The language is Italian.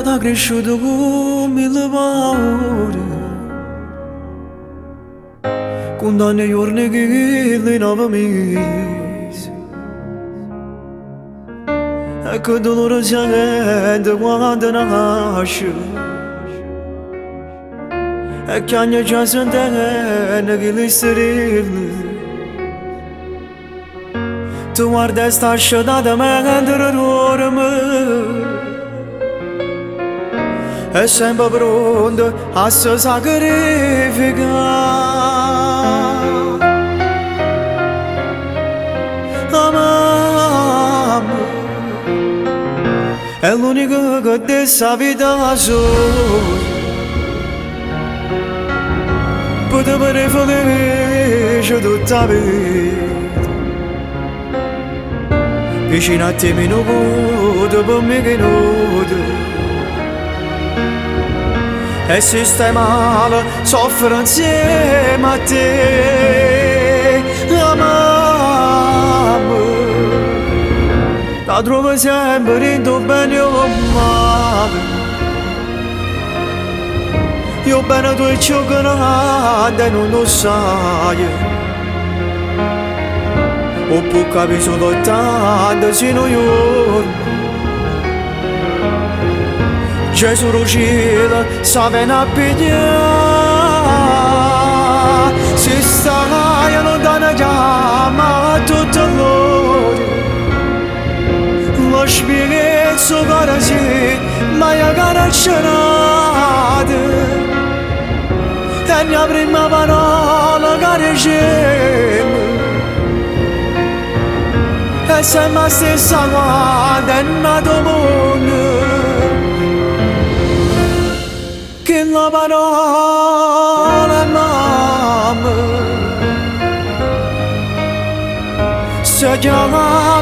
da cresciuto come il paure, con tanti giorni che le 9 mesi, e che dolore si sente quando nasce, e che ogni già sente che le stelle. Tu guarda e sta asciugata mentre dorme, è sempre pronto a si sacrificare. La mamma è l'unica che ti sa vita sola, poteva essere felice tutta la vita. Vicino a te minuto per minuto, e se stai male soffro insieme a te. La mamma la trovo sempre in tuo bene o male, io bene tu e ciò che non lo sai. O può capire solo tanto se non io Gesù cielo sa viene a pigliare. Se stai lontana chiama tutto l'ora, lo spirito cara si ma io caraccerate, e mia prima parola cara c'è, e sempre la stessa quando è nato mondo, che la parola mamma si chiama